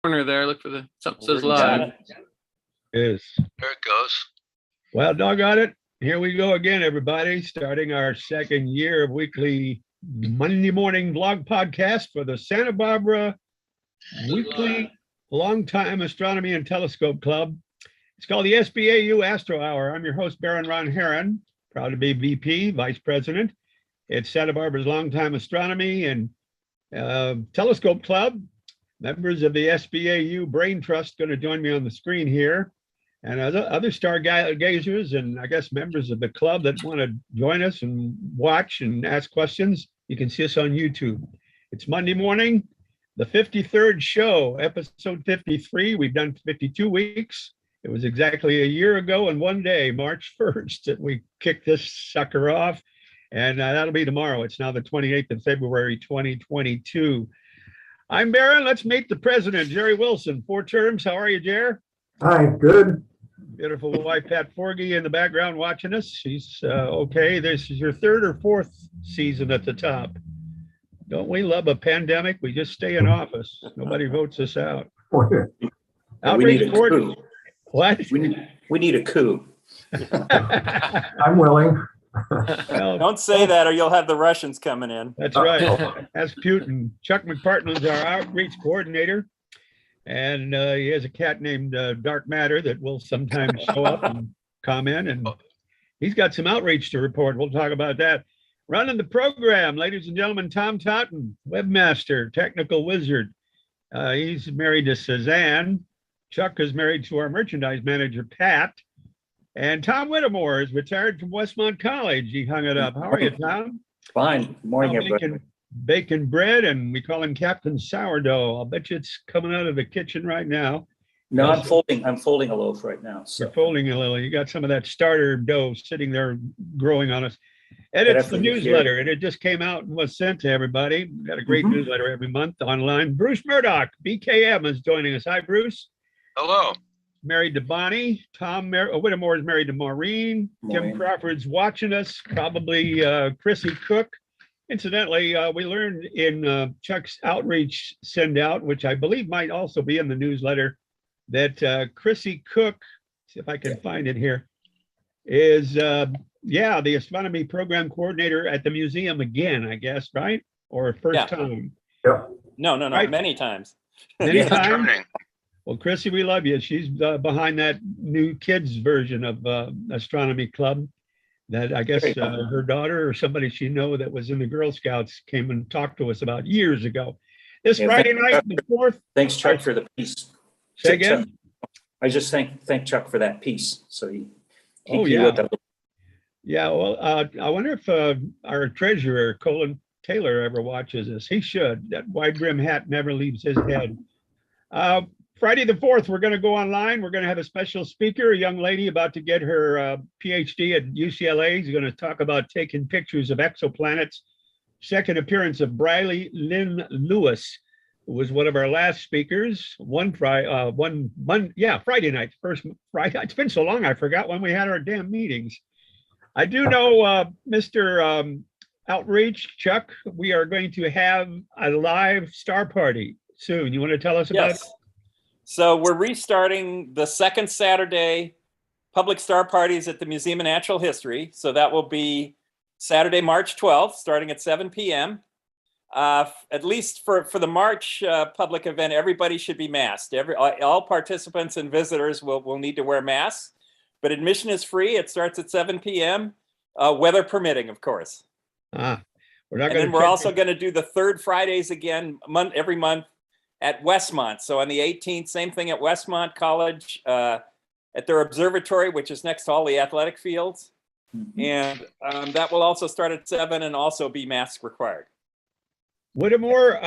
corner there. Look for the something says Got live. Is. There it goes. Well, doggone it. Here we go again, everybody, starting our second year of weekly Monday morning vlog podcast for the Santa Barbara Weekly Longtime Astronomy and Telescope Club. It's called the SBAU Astro Hour. I'm your host, Baron Ron Heron, proud to be VP, Vice President. It's Santa Barbara's Longtime Astronomy and Telescope Club. Members of the SBAU Brain Trust going to join me on the screen here. And other stargazers and I guess members of the club that want to join us and watch and ask questions, you can see us on YouTube. It's Monday morning, the 53rd show, episode 53. We've done 52 weeks. It was exactly a year ago and one day, March 1st, that we kicked this sucker off. And that'll be tomorrow. It's now the 28th of February, 2022. I'm Baron. Let's meet the president, Jerry Wilson. 4 terms. How are you, Jer? Hi, good. Beautiful wife, Pat Forgy, in the background watching us. She's okay. This is your 3rd or 4th season at the top. Don't we love a pandemic? We just stay in office. Nobody votes us out. Outreach coordinator. What? We need a coup. I'm willing. Well, Don't say that or you'll have the Russians coming in. that's right. That's Putin. Chuck McPartland's our outreach coordinator. And he has a cat named Dark Matter that will sometimes show up and comment. And he's got some outreach to report. We'll talk about that. Running the program, ladies and gentlemen, Tom Totten, webmaster, technical wizard. He's married to Suzanne. Chuck is married to our merchandise manager, Pat. And Tom Whittemore is retired from Westmont College. He hung it up. How are you, Tom? Fine. Good morning, everybody. Baking bread, and we call him Captain Sourdough. I'll bet you it's coming out of the kitchen right now. No, I'm folding a loaf right now. So. You're folding a little. You got some of that starter dough sitting there growing on us. And it's the newsletter, and it just came out and was sent to everybody. We've got a great newsletter every month online. Bruce Murdoch, BKM, is joining us. Hi, Bruce. Hello. Married to Bonnie. Tom Whittemore is married to Maureen. Tim Crawford's watching us. Probably Chrissy Cook. Incidentally, we learned in Chuck's outreach send out, which I believe might also be in the newsletter, that Chrissy Cook, see if I can find it here, is, the astronomy program coordinator at the museum again, I guess, right? Or first time? Yeah. No, Right? Many times. Many times? Returning. Well, Chrissy, we love you. She's behind that new kids version of Astronomy Club that I guess her daughter or somebody she know that was in the Girl Scouts came and talked to us about years ago. This Friday night, the 4th. Thanks, Chuck, for the piece. Say again? I just thank Chuck for that piece. So he Yeah, well, I wonder if our treasurer, Colin Taylor, ever watches this. He should. That wide brim hat never leaves his head. Friday the 4th, we're going to go online. We're going to have a special speaker, a young lady about to get her PhD at UCLA. She's going to talk about taking pictures of exoplanets. Second appearance of Briley Lynn Lewis, who was one of our last speakers. Friday night, first Friday. It's been so long, I forgot when we had our damn meetings. I do know, Mr. Outreach, Chuck, we are going to have a live star party soon. You want to tell us about it? So we're restarting the second Saturday public star parties at the Museum of Natural History. So that will be Saturday, March 12th, starting at 7 p.m. At least for the March public event, everybody should be masked. All participants and visitors will need to wear masks, but admission is free. It starts at 7 p.m., weather permitting, of course. We're also going to do the third Fridays again every month at Westmont. So on the 18th, same thing at Westmont College, at their observatory, which is next to all the athletic fields. And that will also start at 7 and also be mask required. Whittemore,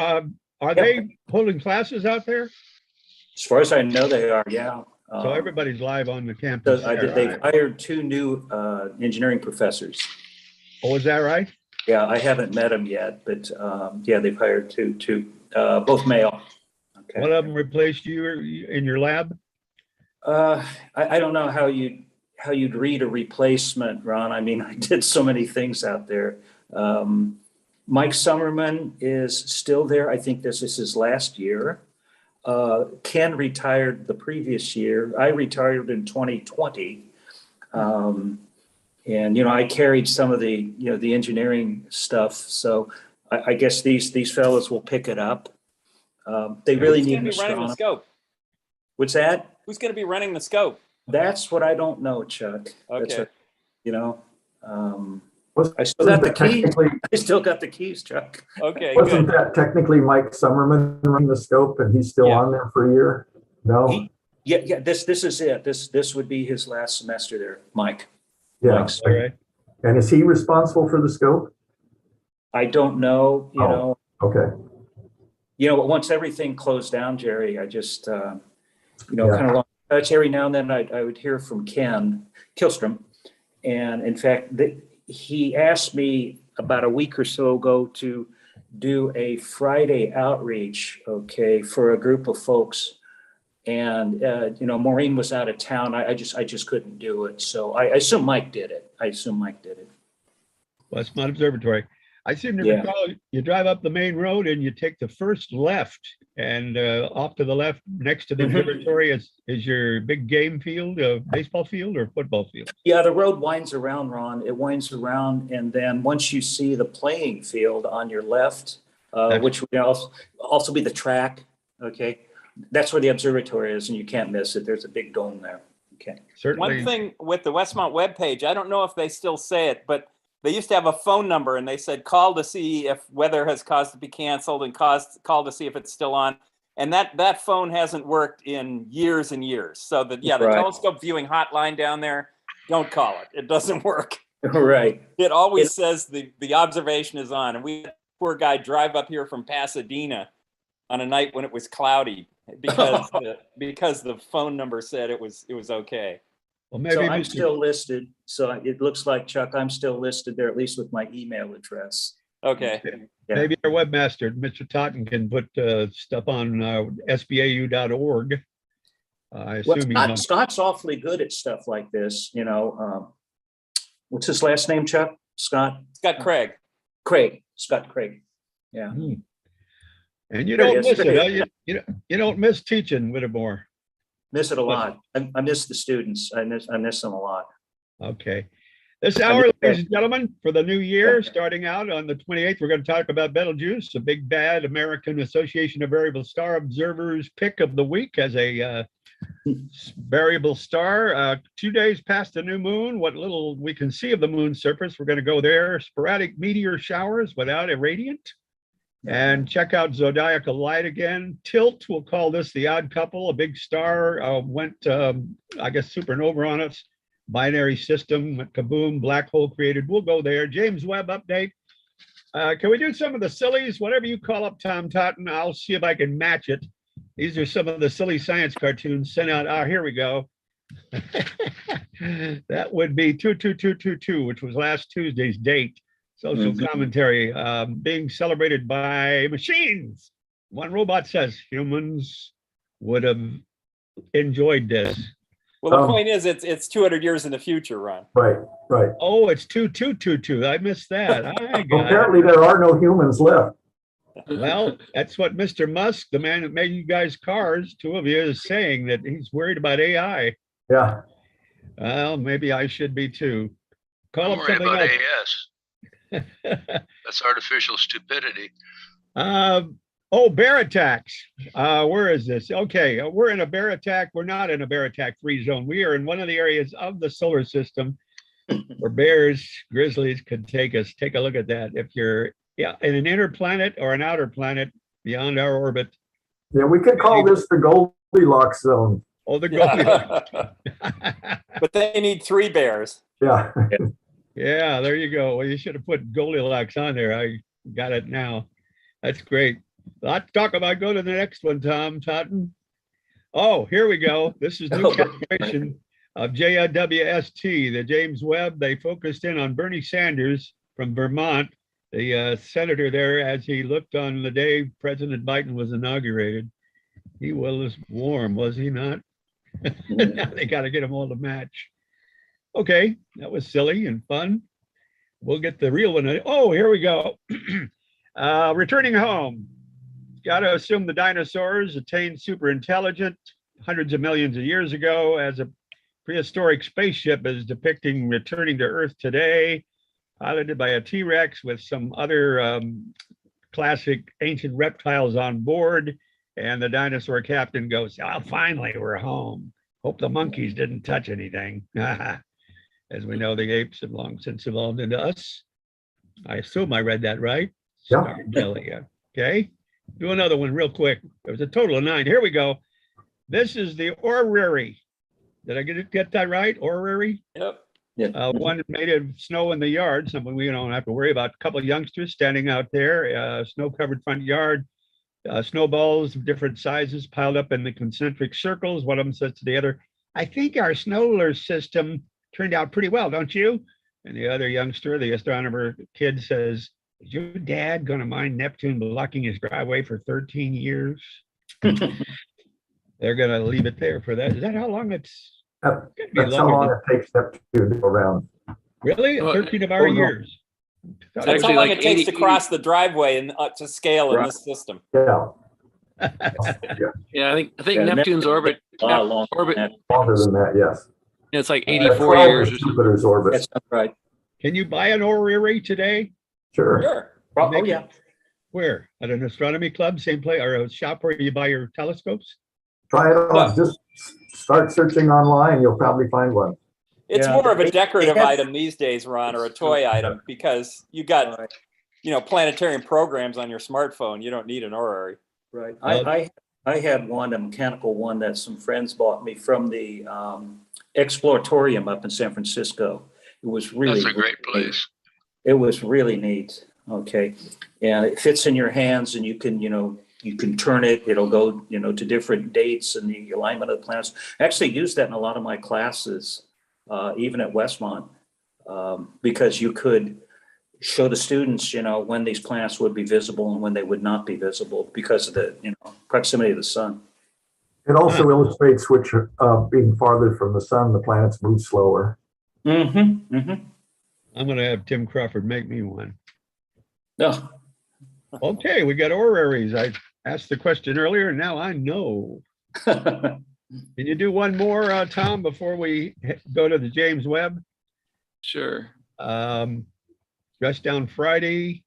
are they holding classes out there? As far as I know, they are, yeah. So everybody's live on the campus. They've hired 2 new engineering professors. Oh, is that right? Yeah, I haven't met them yet, but they've hired two, both male. Okay. One of them replaced you in your lab? I don't know how you'd read a replacement, Ron. I mean, I did so many things out there. Mike Summerman is still there. I think this is his last year. Ken retired the previous year. I retired in 2020. And, I carried some of the, the engineering stuff. So I guess these fellows will pick it up. They really Who's need going an to be running the astronomer. scope? What's that? Who's going to be running the scope? That's what I don't know, Chuck. That's Okay. I still got the keys. Technically, I still got the keys, Chuck. Okay, wasn't good. that technically Mike Summerman running the scope and he's still Yeah. on there for a year? No? Yeah. This is it. This would be his last semester there, Mike. Yeah. Mike's- All right. And is he responsible for the scope? I don't know, Oh. Okay. but once everything closed down, Jerry, I just, Yeah. kind of lost touch. Every now and then I would hear from Ken Kilstrom. And in fact, he asked me about a week or so ago to do a Friday outreach, for a group of folks. And, Maureen was out of town. I just couldn't do it. So I assume Mike did it. Westmont Observatory. I seem to Yeah. recall you drive up the main road and you take the first left, and off to the left next to the Mhm. observatory is your big game field, baseball field or football field? Yeah, the road winds around, Ron. It winds around, and then once you see the playing field on your left, which would also be the track, that's where the observatory is, and you can't miss it. There's a big dome there. Okay. Certainly. One thing with the Westmont webpage, I don't know if they still say it, but they used to have a phone number and they said call to see if weather has caused to be canceled and call to see if it's still on. And that phone hasn't worked in years and years. So the Right. telescope viewing hotline down there, don't call it. It doesn't work. Right. It always says the observation is on. And we had a poor guy drive up here from Pasadena on a night when it was cloudy because the phone number said it was okay. Well, So maybe I'm Mr. still listed. So it looks like, Chuck, I'm still listed there, at least with my email address. Okay. Yeah. Maybe our webmaster, Mr. Totten, can put stuff on SBAU.org. I Well, assume he's on. Scott's awfully good at stuff like this, what's his last name, Chuck? Scott? Scott Craig. Craig. Scott Craig. Yeah. And you There he don't is. miss it. Huh? You don't miss teaching, Whittemore. Miss it a lot. I miss the students. I miss them a lot. Okay. This hour, ladies and gentlemen, for the new year, starting out on the 28th, we're going to talk about Betelgeuse, the big bad American Association of Variable Star Observers pick of the week as a variable star. 2 days past the new moon, what little we can see of the moon's surface, we're going to go there. Sporadic meteor showers without irradiant. And check out Zodiacal light again. Tilt, we'll call this the odd couple. A big star went, I guess, supernova on us. Binary system, went kaboom, black hole created. We'll go there. James Webb update. Can we do some of the sillies? Whatever you call up Tom Totten, I'll see if I can match it. These are some of the silly science cartoons sent out. Here we go. That would be 22222, which was last Tuesday's date. Social commentary being celebrated by machines. One robot says humans would have enjoyed this. Well, the point is, it's 200 years in the future, Ron. Right. Oh, it's 2222. I missed that. I got Apparently there are no humans left. it. Well, that's what Mr. Musk, the man that made you guys cars, two of you, is saying that he's worried about AI. Yeah. Well, maybe I should be too. Call Don't up worry something about else. AS. That's artificial stupidity. Bear attacks. Where is this? Okay, we're in a bear attack. We're not in a bear attack free zone. We are in one of the areas of the solar system where bears, grizzlies could take us. Take a look at that. If you're in an inner planet or an outer planet beyond our orbit. Yeah, we could call this the Goldilocks zone. Oh, the Goldilocks. But they need 3 bears. Yeah. Yeah, there you go. Well, you should have put Goldilocks on there. I got it now. That's great. Let's talk about, go to the next one, Tom Totten. Oh, here we go. This is new calculation of JWST, the James Webb. They focused in on Bernie Sanders from Vermont, the senator there, as he looked on the day President Biden was inaugurated. He was warm, was he not? Now they got to get them all to match. Okay, that was silly and fun. We'll get the real one. Oh, here we go. Returning home. got to assume the dinosaurs attained super intelligence hundreds of millions of years ago, as a prehistoric spaceship is depicting returning to Earth today, piloted by a T-Rex with some other classic ancient reptiles on board. And the dinosaur captain goes, "Oh, finally, we're home. Hope the monkeys didn't touch anything." As we know, the apes have long since evolved into us. I assume I read that right. Yeah. Star Jelly. Okay. Do another one real quick. There was a total of 9. Here we go. This is the Orrery. Did I get that right? Orrery? Yep. One made of snow in the yard, something we don't have to worry about. A couple of youngsters standing out there, snow-covered front yard, snowballs of different sizes piled up in the concentric circles. One of them says to the other, "I think our solar system turned out pretty well, don't you?" And the other youngster, the astronomer kid, says, "Is your dad going to mind Neptune blocking his driveway for 13 years?" They're going to leave it there for that. Is that how long it's? That's how long it takes Neptune to go around. Really? 13 of our years. That's how actually long like it takes 80 to cross the driveway and to scale in Right. this system. Yeah. Yeah, I think Yeah, Neptune's orbit A lot longer orbit. than Longer than that, yes. It's like 84 84 years or something. Jupiter's orbit. That's not right. Can you buy an Orrery today? Sure. Sure. Oh, yeah. Where? At an astronomy club, same place, or a shop where you buy your telescopes? Try it on. Just start searching online. You'll probably find one. It's Yeah, more of a they decorative have- item these days, Ron, or a toy item, because you got, planetarium programs on your smartphone. You don't need an orrery. Right. Well- I had one, a mechanical one that some friends bought me from the Exploratorium up in San Francisco. It was really. That's a great place. It was really neat. Okay. And it fits in your hands and you can turn it. It'll go, to different dates and the alignment of the planets. I actually used that in a lot of my classes, even at Westmont, because you could show the students, when these planets would be visible and when they would not be visible because of the, proximity of the sun. It also illustrates which, being farther from the sun, the planets move slower. Mm-hmm. Mm-hmm. I'm going to have Tim Crawford make me one. No. Okay, we got Orreries. I asked the question earlier, and now I know. Can you do one more, Tom, before we go to the James Webb? Sure. Dress Down Friday,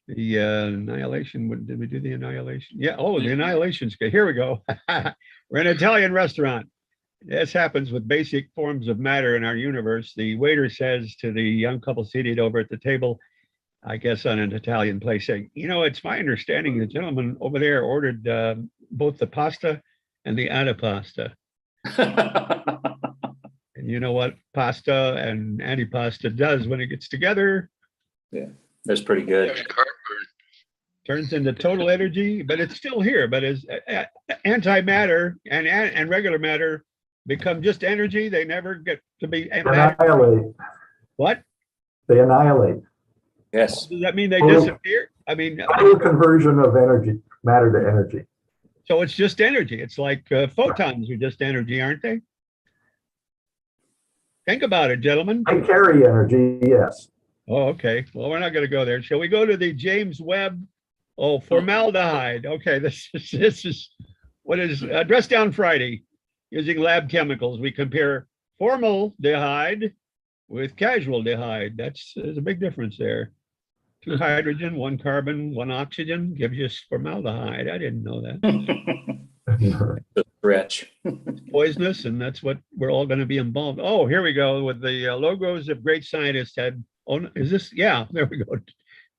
the Annihilation. Did we do the Annihilation? Yeah. Oh, the Annihilation's good. Here we go. We're in an Italian restaurant. This happens with basic forms of matter in our universe. The waiter says to the young couple seated over at the table, I guess on an Italian place, saying, "It's my understanding the gentleman over there ordered both the pasta and the antipasta." And you know what pasta and antipasta does when it gets together? Yeah, that's pretty good. There's heartburn. Turns into total energy, but it's still here. But as antimatter and regular matter become just energy, they never get to be matter. Annihilate. What? They annihilate. Yes. Does that mean they disappear? I mean, Total conversion of energy, matter to energy. so it's just energy. It's like photons are just energy, aren't they? Think about it, gentlemen. They carry energy, yes. Oh, okay. Well, we're not going to go there. Shall we go to the James Webb? Oh, formaldehyde. Okay, this is what is Dress Down Friday. Using lab chemicals, we compare formaldehyde with casualdehyde. There's a big difference there. 2 hydrogen, 1 carbon, 1 oxygen gives you formaldehyde. I didn't know that. Stretch. It's poisonous, and that's what we're all going to be involved. Oh, here we go with the logos of great scientists had. Oh, is this? Yeah, there we go.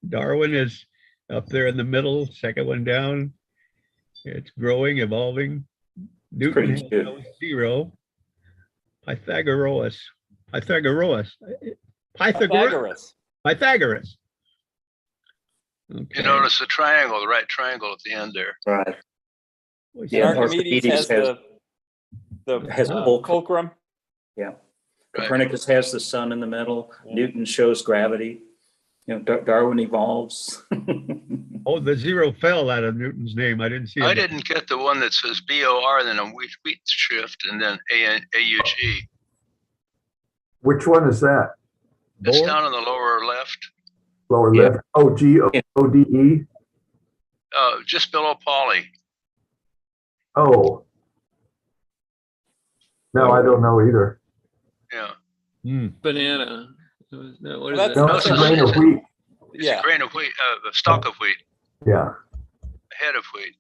Darwin is up there in the middle, second one down. It's growing, evolving. Newton has good. no 0. Pythagoras. Okay. You notice the triangle, the right triangle at the end there. Right. Yeah, Yeah, Archimedes has has the bulk. fulcrum. Yeah. Copernicus has the sun in the middle. Yeah. Newton shows gravity. Darwin evolves. Oh, the 0 fell out of Newton's name. I didn't see it. I didn't get the one that says BOR, then a wheat shift, and then AUG. Which one is that? It's Bohr? down in the lower left. Lower Yeah. left. Oh, GODE. just below Polly. Oh. No, I don't know either. Yeah. Banana. What is That's- that? No, No, it's a grain of wheat. It's Yeah. a grain of wheat, a stalk of wheat, Yeah. a head of wheat.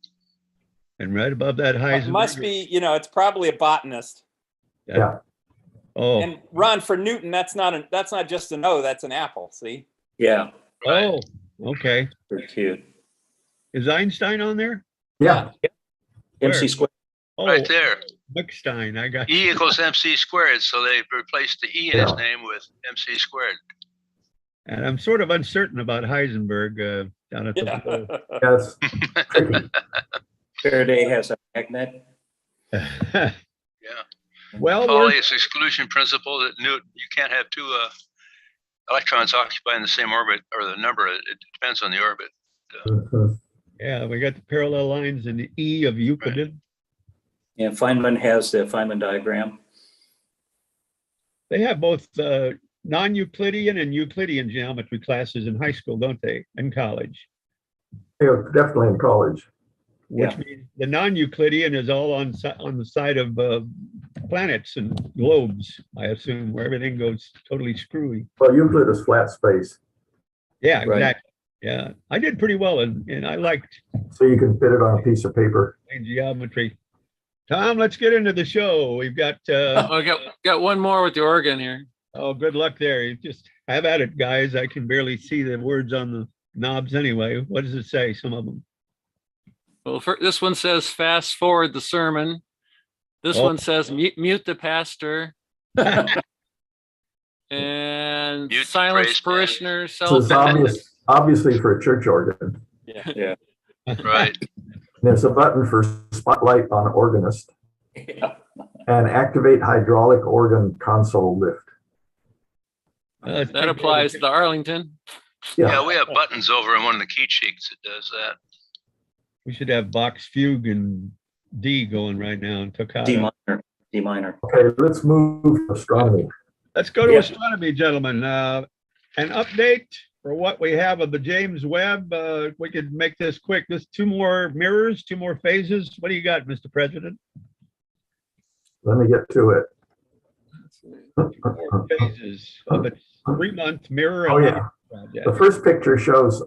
And right above that It Heisenberg. must be, it's probably a botanist. Yeah. Oh, And Ron, for Newton, that's not just an O, that's an apple. See? Yeah, oh, okay. very cute. Is Einstein on there? Yeah. MC Where? squared. Oh, Right there. Buckstein, I got E equals MC squared. So they replaced the E in his Yeah. name with MC squared. And I'm sort of uncertain about Heisenberg down at the Yeah. That's tricky. Faraday has a magnet. yeah. Yeah. Well, Pauli's exclusion principle that you can't have two electrons occupying the same orbit or the number. It depends on the orbit. yeah, we got the parallel lines in the E of Euclid. And Feynman has the Feynman diagram. They have both non-Euclidean and Euclidean geometry classes in high school, don't they? In college, Yeah, definitely in college. which Yeah. means the non-Euclidean is all on the side of planets and globes, I assume, where everything goes totally screwy. Well, Euclid is flat space, Yeah, Right. exactly. Yeah, I did pretty well, and I liked so you can fit it on a piece of paper. geometry. Tom, let's get into the show. We've got Oh, I got one more with the organ here. oh, good luck there. You just have at it, guys. I can barely see the words on the knobs anyway. What does it say? Some of them. Well, this one says fast forward the sermon. This Oh. one says mute the pastor. And Mute the silence praise parishioners. So it's obviously for a church organ. Yeah. Right. There's a button for spotlight on organist Yeah. and activate hydraulic organ console lift. That applies to the Arlington. Yeah, we have buttons over in one of the key cheeks that does that. We should have Bach's fugue and D going right now and D toccata. minor. D minor. Okay, let's move to astronomy. Let's go to Yeah. astronomy, gentlemen. An update for what we have of the James Webb. We could make this quick. There's 2 more mirrors, 2 more phases. What do you got, Mr. President? Let me get to it. 2 more phases of a 3-month mirror. Oh, yeah. project. The first picture shows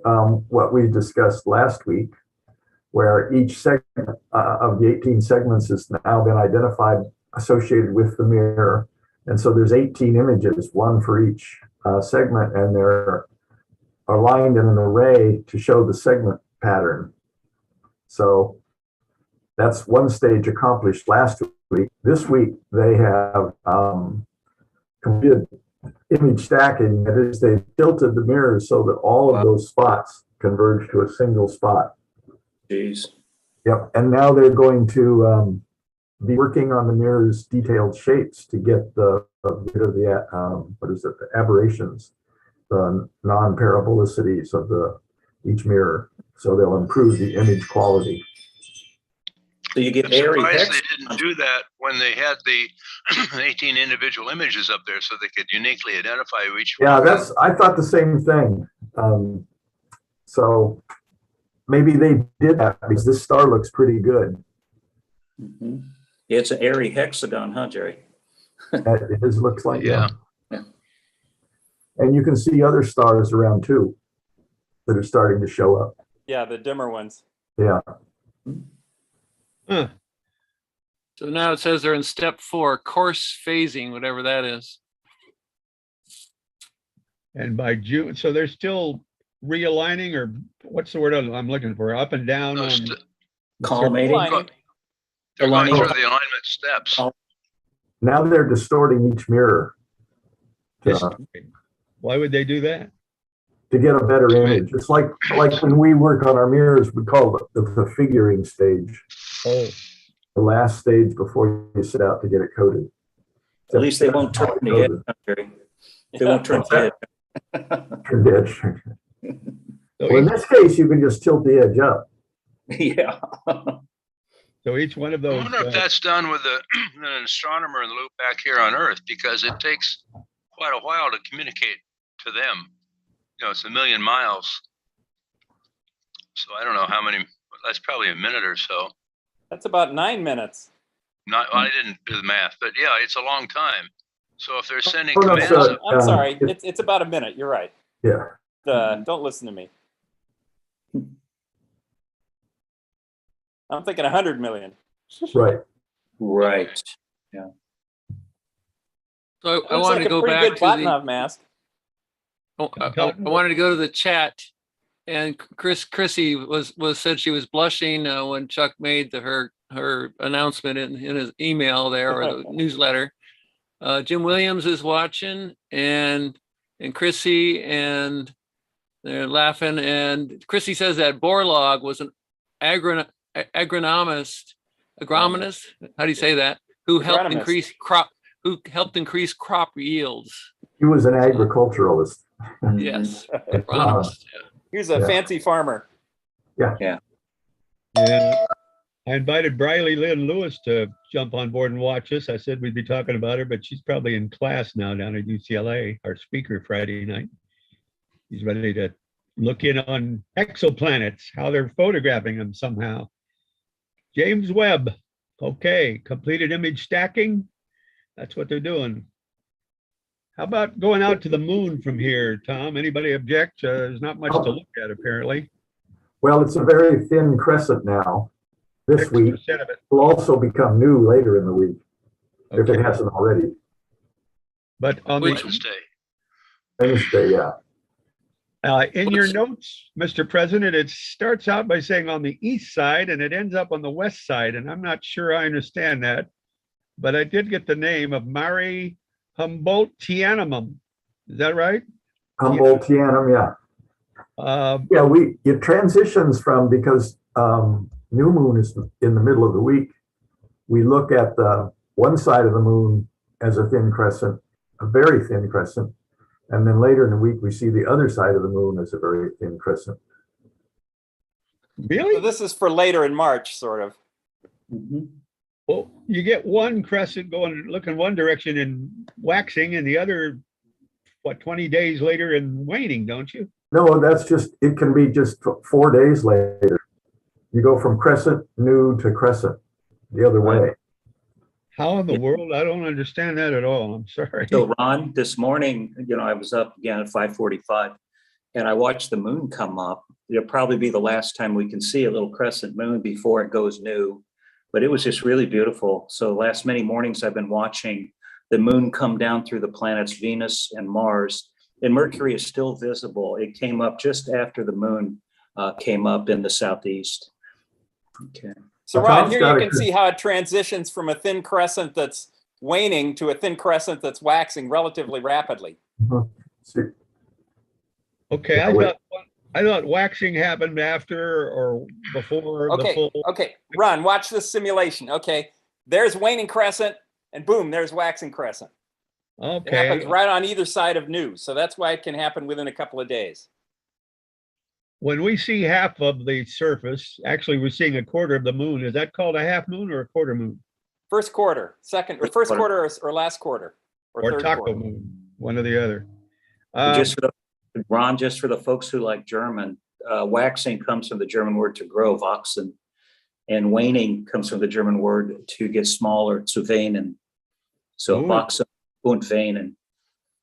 what we discussed last week, where each segment of the 18 segments has now been identified associated with the mirror. And so there's 18 images, 1 for each segment, and they're aligned in an array to show the segment pattern. So that's one stage accomplished last week. This week, they have completed image stacking. That is, they tilted the mirrors so that all of those spots converge to a single spot. Jeez. Yep, and now they're going to be working on the mirror's detailed shapes to get rid of the aberrations, the non-parabolicities of each mirror. So they'll improve the image quality. So you get I'm airy surprised hex. they didn't do that when they had the 18 individual images up there so they could uniquely identify each one. Yeah, I thought the same thing. So maybe they did that because this star looks pretty good. Mhm. It's an airy hexagon, huh, Jerry? It just looks like Yeah. Yeah. And you can see other stars around too that are starting to show up. Yeah, the dimmer ones. Yeah. Huh. So now it says they're in step 4, course phasing, whatever that is. And by June, so they're still realigning, or what's the word I'm looking for? Up and down No, on Collimating. Aligning. They're going Aligning. through the alignment steps. Now they're distorting each mirror this. to Why would they do that? get a better image. It's like when we work on our mirrors, we call it the figuring stage, Oh, the last stage before you set out to get it coated. At least they won't turn the edge, huh, Jerry. They won't turn the edge. So so in each, this case, you can just tilt the edge up. Yeah. so each one of I those. wonder if that's done with an astronomer in the loop back here on Earth, because it takes quite a while to communicate to them. It's 1 million miles. So I don't know how many that's probably a minute or so. That's about 9 minutes. Not, I didn't do the math, but yeah, it's a long time. So if they're sending Oh, no, commands, so- I'm sorry. It's about a minute. You're right. Yeah. Don't listen to me. I'm thinking 100 million. Right. Right. So I Looks wanted like to go a pretty back good to the, Botnov mask. I wanted to go to the chat, and Chrissy was said she was blushing when Chuck made her announcement in his email there, or the newsletter. Jim Williams is watching, and Chrissy, and they're laughing. And Chrissy says that Borlaug was an agronomist. How do you say that? Who helped Agronomist. increase crop yields. He was an agriculturalist. Yes, agronomist. Yeah. He was a fancy farmer. And I invited Briley Lynn Lewis to jump on board and watch us. I said we'd be talking about her, but she's probably in class now down at UCLA, our speaker Friday night. He's ready to look in on exoplanets, how they're photographing them somehow. James Webb. Okay, completed image stacking. That's what they're doing. How about going out to the moon from here, Tom? Anybody object? There's not much to look at, apparently. Well, it's a very thin crescent now. This week 6% of it. will also become new later in the week, if it Okay. hasn't already. But on Which- the Wednesday. Wednesday, yeah. in your notes, Mr. President, it starts out by saying on the east side and it ends up on the west side, and I'm not sure I understand that, but I did get the name of Mare Humboldtianum. Is that right? Humboldtianum, yeah. Yeah, it transitions from, because new moon is in the middle of the week. We look at the one side of the moon as a thin crescent, a very thin crescent. And then later in the week, we see the other side of the moon as a very thin crescent. So Really? this is for later in March, sort of. Well, you get one crescent going, looking one direction and waxing, and the other, 20 days later and waning, don't you? No, that's just, it can be just 4 days later. You go from crescent new to crescent the other way. How in the world? I don't understand that at all. I'm sorry. So Ron, this morning, I was up again at 5:45 and I watched the moon come up. It'll probably be the last time we can see a little crescent moon before it goes new, but it was just really beautiful. So last many mornings I've been watching the moon come down through the planets Venus and Mars, and Mercury is still visible. It came up just after the moon came up in the southeast. Okay. So Well, Ron, Tom's here got you a can see how it transitions from a thin crescent that's waning to a thin crescent that's waxing relatively rapidly. See, Okay, Yeah, I thought waxing happened after or before the Okay, full. okay, Ron, watch this simulation. Okay, there's waning crescent, and boom, there's waxing crescent. It happens Okay, right on either side of new, so that's why it can happen within a couple of days. when we see half of the surface, actually we're seeing a quarter of the moon. Is that called a half moon or a quarter moon? First quarter, second, or first quarter or last quarter, or Or third taco quarter. moon, one or the other. Just for Ron, just for the folks who like German, waxing comes from the German word to grow, wachsen, and waning comes from the German word to get smaller, zu weinen. So Ooh. wachsen und weinen.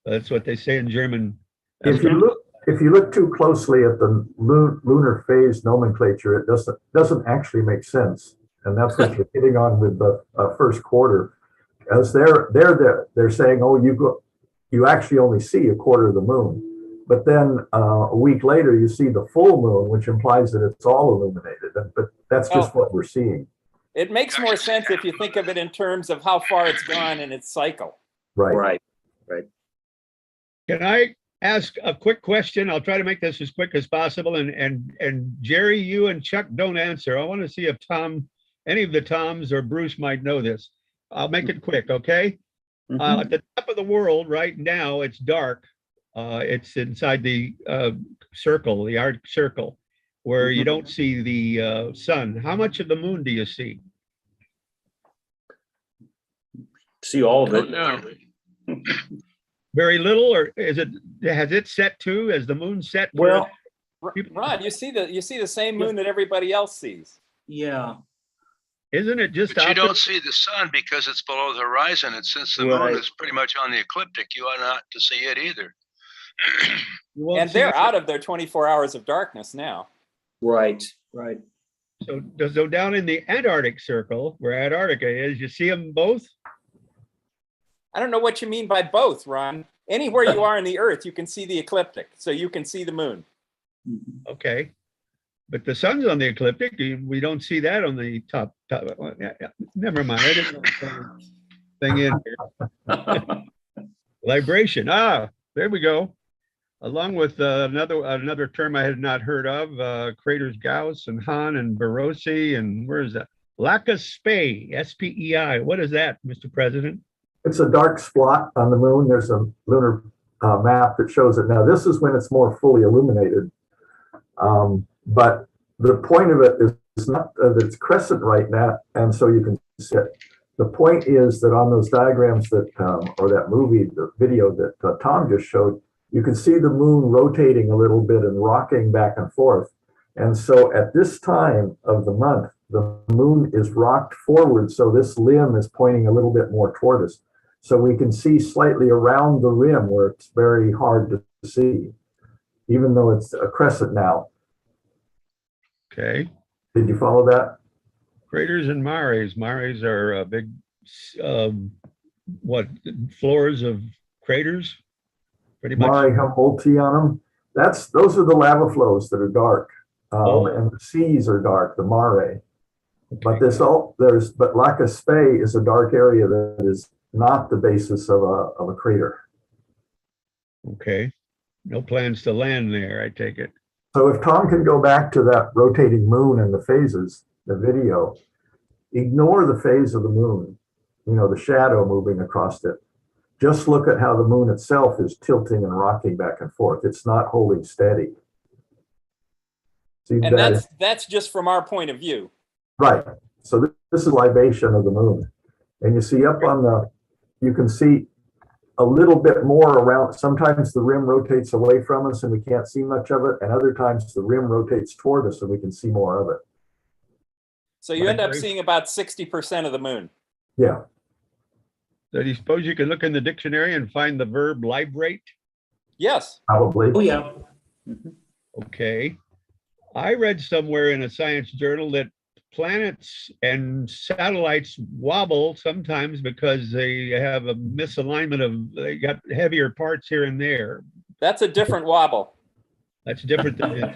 That's what they say in German. If you look too closely at the lunar phase nomenclature, it doesn't actually make sense, and that's what you're hitting on with the first quarter, as they're saying, oh, you actually only see a quarter of the moon, but then a week later you see the full moon, which implies that it's all illuminated, but that's just what we're seeing. It makes more sense if you think of it in terms of how far it's gone in its cycle. Right. Right. Can I ask a quick question? I'll try to make this as quick as possible. And Jerry, you and Chuck don't answer. I want to see if any of the Toms or Bruce might know this. I'll make it quick, okay? At the top of the world right now, it's dark. It's inside the circle, the Arctic Circle, where you don't see the sun. How much of the moon do you see? See all of I it. don't know. Very little, or has it set too? Has the moon set? Well, Ron, you see the same moon that everybody else sees. Yeah, Isn't it just But you out don't see the sun because it's below the horizon, and since the moon Right. is pretty much on the ecliptic, you ought not to see it either. You won't And see they're it. out of their 24 hours of darkness now. right. So down in the Antarctic Circle, where Antarctica is, you see them both? I don't know what you mean by both, Ron. Anywhere you are in the Earth, you can see the ecliptic, so you can see the moon. Okay. But the sun's on the ecliptic. We don't see that on the top. Never mind. I didn't know thing in here. Libration. There we go. Along with another term I had not heard of, craters Gauss and Hahn and Barossi, and where is that? Laca Spey, SPEI. What is that, Mr. President? It's a dark spot on the moon. There's a lunar map that shows it. Now, this is when it's more fully illuminated. But the point of it is not that it's crescent right now, and so you can see it. The point is that on those diagrams that, or that movie, the video that Tom just showed, you can see the moon rotating a little bit and rocking back and forth. And so at this time of the month, the moon is rocked forward, so this limb is pointing a little bit more toward us. So we can see slightly around the rim where it's very hard to see, even though it's a crescent now. Okay. Did you follow that? Craters and mares. Mares are big, floors of craters? Pretty much. Mare Humboldti on them. Those are the lava flows that are dark. And the seas are dark, the mare. But but Laca Spey is a dark area that is not the basis of a crater. Okay. No plans to land there, I take it. So if Tom can go back to that rotating moon and the phases, the video, ignore the phase of the moon, the shadow moving across it. Just look at how the moon itself is tilting and rocking back and forth. It's not holding steady. See, And that's just from our point of view. right. So this is libation of the moon. And you see up on you can see a little bit more around. Sometimes the rim rotates away from us and we can't see much of it. And other times the rim rotates toward us and we can see more of it. So you end up seeing about 60% of the moon. Yeah. So do you suppose you can look in the dictionary and find the verb librate? Yes. Probably. Oh, yeah. Okay. I read somewhere in a science journal that planets and satellites wobble sometimes because they have a misalignment they got heavier parts here and there. That's a different wobble. That's different than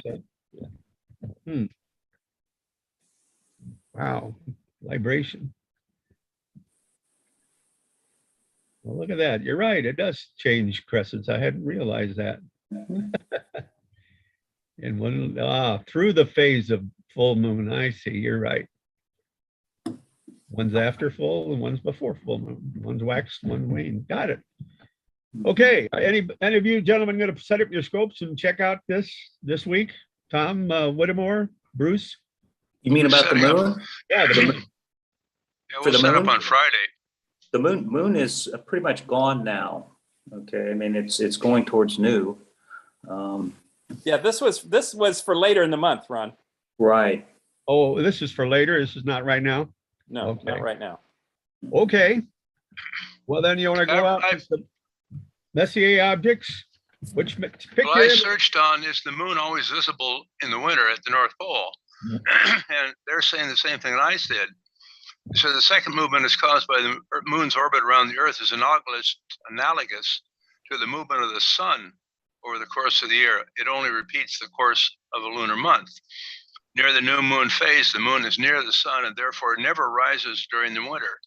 this. Wow. Libration. Well, look at that. You're right. It does change crescents. I hadn't realized that. And through the phase of full moon, I see. You're right. One's after full and one's before full moon. One's waxed, one's waned. Got it. Okay. Any of you gentlemen going to set up your scopes and check out this week? Tom Whittemore, Bruce? You mean about the moon? Yeah, the moon. Yeah, For the we'll set moon? up on Friday. The moon is pretty much gone now. Okay, I mean it's going towards new. Yeah, this was for later in the month, Ron. Right. Oh, this is for later. This is not right now. No, Okay. not right now. Okay. Well, then you want to go out I- with the Messier objects? Which pick Well, your I searched on, is the moon always visible in the winter at the North Pole? And they're saying the same thing that I said. So the second movement is caused by the moon's orbit around the Earth is analogous to the movement of the sun over the course of the year. It only repeats the course of a lunar month. Near the new moon phase, the moon is near the sun and therefore never rises during the winter.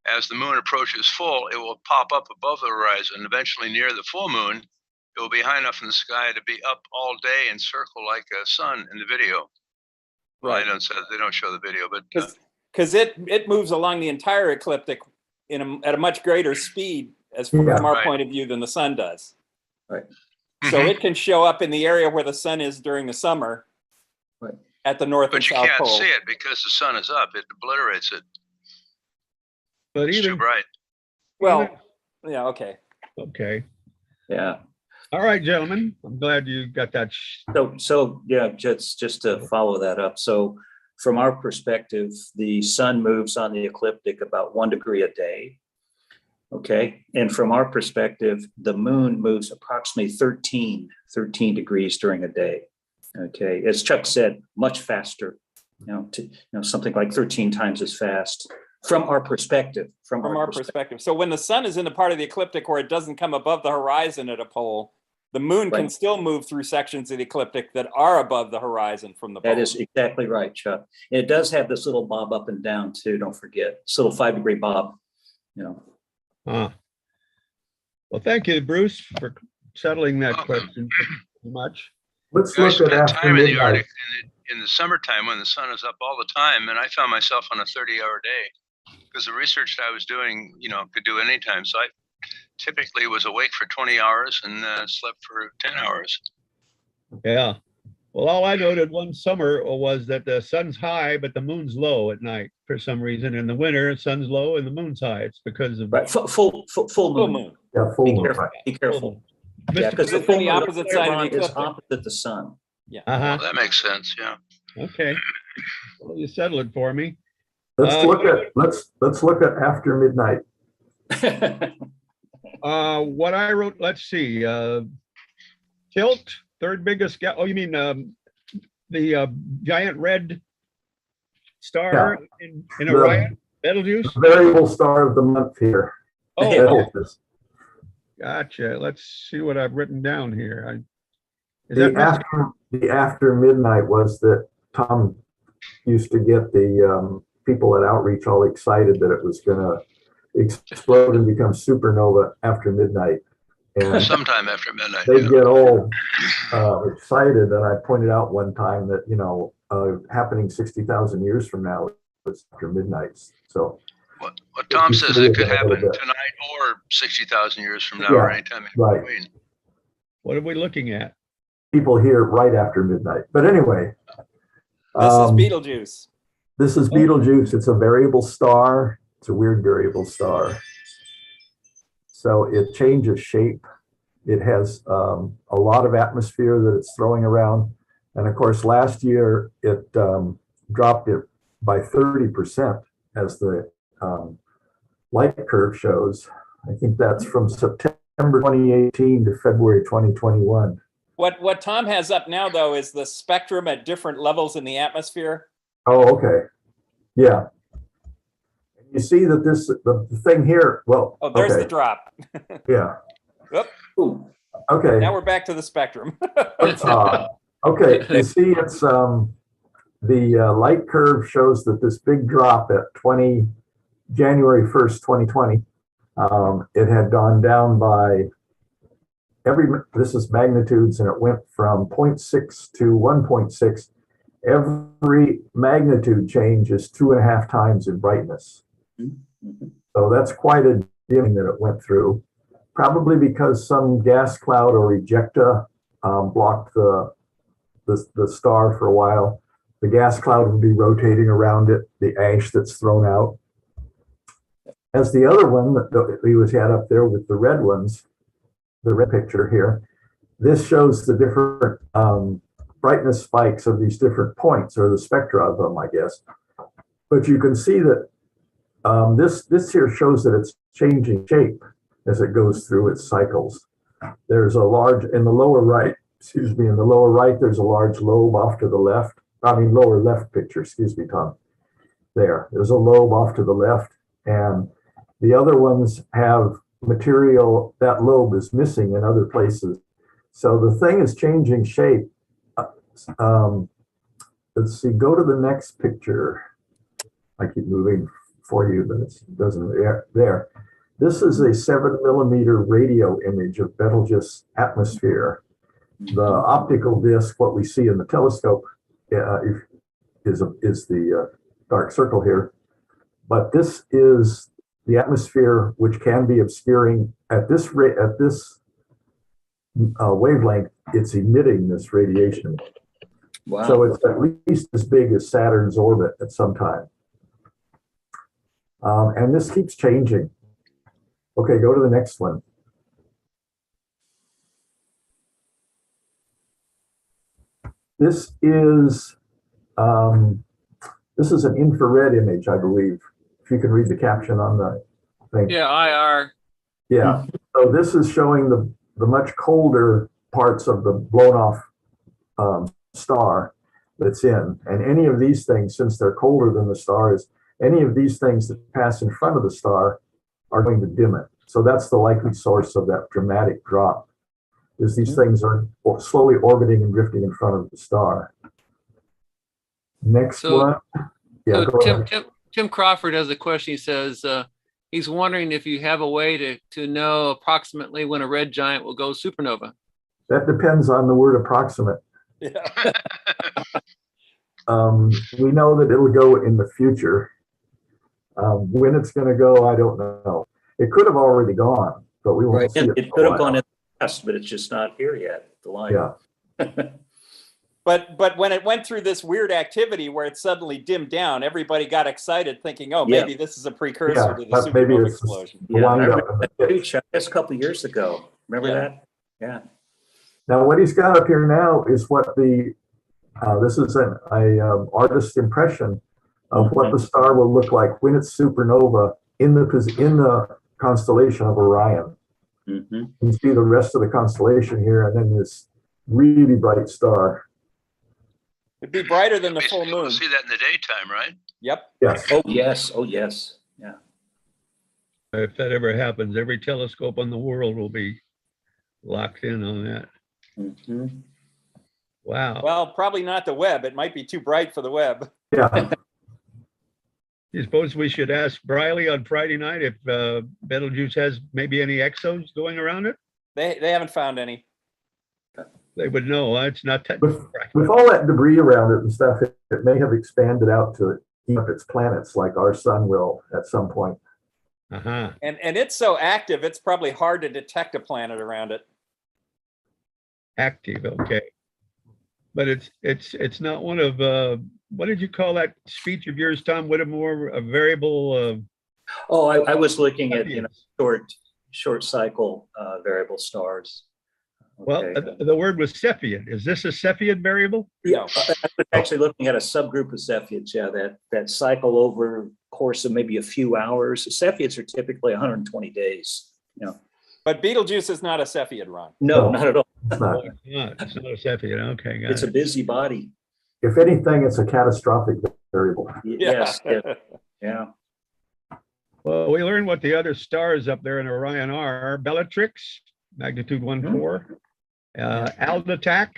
As the moon approaches full, it will pop up above the horizon. Eventually, near the full moon, it will be high enough in the sky to be up all day and circle like a sun in the video. Well, Right. they don't show the video, but Because it moves along the entire ecliptic at a much greater speed from our Right. point of view than the sun does. Right. So Mhm. it can show up in the area where the sun is during the summer. Right. At the north and but you south can't pole. see it because the sun is up. It obliterates it. But It's too even bright. Well, yeah, okay. okay. Yeah. All right, gentlemen, I'm glad you got that. So yeah, just to follow that up. So from our perspective, the sun moves on the ecliptic about 1 degree a day. Okay. And from our perspective, the moon moves approximately 13 degrees during a day. Okay. As Chuck said, much faster, something like 13 times as fast from our perspective. From our perspective. So when the sun is in the part of the ecliptic where it doesn't come above the horizon at a pole, the moon can still move through sections of the ecliptic that are above the horizon from the pole. That is exactly right, Chuck. And it does have this little bob up and down too. Don't forget, this little 5-degree bob, Well, thank you, Bruce, for settling that question so much. Let's I look at spent after time in the midnight. Arctic in the summertime when the sun is up all the time, and I found myself on a 30-hour day because the research that I was doing, could do any time. So I typically was awake for 20 hours and slept for 10 hours. Yeah. Well, all I noted one summer was that the sun's high, but the moon's low at night for some reason. In the winter, the sun's low and the moon's high. It's because of full moon. Yeah, full Be moon. careful. Be careful. Mr. Yeah, because the It's full on the moon opposite side of the is ecliptic. opposite the sun. Yeah. Uh-huh. Well, that makes sense. Yeah. Okay. Well, you settle it for me. Let's look at after midnight. What I wrote, let's see, tilt, third biggest, oh, you mean the giant red star in Orion, Betelgeuse? The variable star of the month here. Oh, Betelgeuse. gotcha. Let's see what I've written down here. The after midnight was that Tom used to get the people at Outreach all excited that it was going to explode and become supernova after midnight. And Sometime after midnight. they get all excited. And I pointed out one time that, happening 60,000 years from now is after midnight. So what Tom says it could happen tonight or 60,000 years from now or anytime in between. What are we looking at? People here right after midnight. But anyway. This is Betelgeuse. This is Betelgeuse. It's a variable star. It's a weird variable star. So it changes shape. It has a lot of atmosphere that it's throwing around. And of course, last year it dropped it by 30% as the light curve shows. I think that's from September 2018 to February 2021. What Tom has up now, though, is the spectrum at different levels in the atmosphere. Oh, okay. Yeah. You see that the thing here, well. Oh, there's the drop. Yeah. Ooh. Okay. Now we're back to the spectrum. Okay. You see it's the light curve shows that this big drop at January 1st, 2020, it had gone down by this is magnitudes, and it went from 0.6 to 1.6. Every magnitude change is 2.5 times in brightness. So that's quite a dimming that it went through, probably because some gas cloud or ejecta blocked the star for a while. The gas cloud would be rotating around it, the ash that's thrown out. As the other one that we had up there with the red ones, the red picture here, this shows the different brightness spikes of these different points, or the spectra of them, I guess. But you can see that this here shows that it's changing shape as it goes through its cycles. There's a large, in the lower right, there's a large lobe off to the left. Lower left picture, excuse me, Tom. There's a lobe off to the left, and the other ones have material, that lobe is missing in other places. So the thing is changing shape. Let's see, go to the next picture. I keep moving for you, but it doesn't, there. This is a 7mm radio image of Betelgeuse atmosphere. The optical disc, what we see in the telescope, is the dark circle here. But this is the atmosphere, which can be obscuring at this wavelength. It's emitting this radiation. Wow. So it's at least as big as Saturn's orbit at some time. And this keeps changing. Okay, go to the next one. This is an infrared image, I believe. If you can read the caption on the thing. Yeah, IR. Yeah. So this is showing the much colder parts of the blown off star that's in. And any of these things, since they're colder than the stars, any of these things that pass in front of the star are going to dim it. So that's the likely source of that dramatic drop, is these things are slowly orbiting and drifting in front of the star. Next one. Yeah, So go ahead. Tim Crawford has a question. He says he's wondering if you have a way to know approximately when a red giant will go supernova. That depends on the word approximate. Yeah. We know that it'll go in the future. When it's going to go, I don't know. It could have already gone, but we won't see it. It could have gone in the past, but it's just not here yet. The line. Yeah. But when it went through this weird activity where it suddenly dimmed down, everybody got excited thinking, oh, maybe this is a precursor to the supernova explosion. That's a couple of years ago. Remember that? Yeah. Now, what he's got up here now is what this is an artist's impression of what the star will look like when it's supernova in the constellation of Orion. You can see the rest of the constellation here, and then this really bright star. It'd be brighter than the full moon. See that in the daytime, right? Yep. Yes. Oh, yes. Oh, yes. Yeah. If that ever happens, every telescope on the world will be locked in on that. Wow. Well, probably not the Webb. It might be too bright for the Webb. Yeah. You suppose we should ask Briley on Friday night if Betelgeuse has maybe any exos going around it? They haven't found any. They would know. It's not With all that debris around it and stuff, it may have expanded out to eat up its planets like our sun will at some point. Uh-huh. And it's so active, it's probably hard to detect a planet around it. Active, okay. But it's not one of what did you call that speech of yours, Tom Whittemore? A variable. I was looking at short cycle variable stars. Okay. Well, the word was Cepheid. Is this a Cepheid variable? Yeah, I was actually looking at a subgroup of Cepheids. Yeah, that cycle over the course of maybe a few hours. Cepheids are typically 120 days. But Betelgeuse is not a Cepheid, Ron. No, not at all. It's not. It's not a Cepheid. Okay, got It's a busy body. If anything, it's a catastrophic variable. Yes. Yeah. Well, we learned what the other stars up there in Orion are. Bellatrix, magnitude 1.4. Alderac,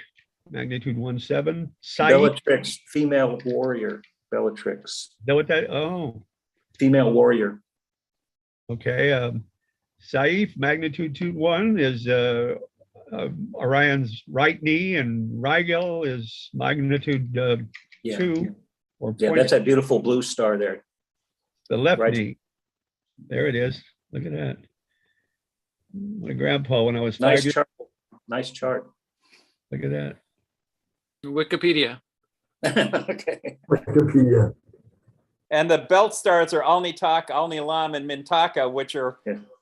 magnitude 1.7. Bellatrix, female warrior. Bellatrix. Know what that? Oh. Female warrior. Okay. Saiph, magnitude 2.1 is Orion's right knee, and Rigel is magnitude 2. Or that's that beautiful blue star there. The left knee. There it is. Look at that. My grandpa, when I was 5 years. Nice chart. Look at that. Wikipedia. Okay. Wikipedia. And the belt stars are Alnitak, Alnilam, and Mintaka, which are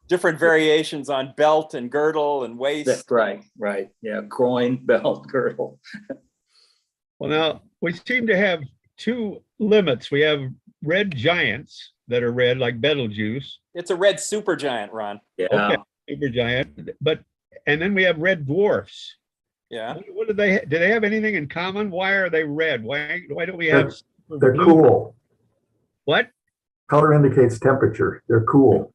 different variations on belt and girdle and waist. That's right. Yeah, groin, belt, girdle. Well, now we seem to have two limits. We have red giants that are red, like Betelgeuse. It's a red supergiant, Ron. Yeah. Okay, supergiant. And then we have red dwarfs. Yeah. What do they have anything in common? Why are they red? Why don't we have? They're cool. What? Color indicates temperature. They're cool.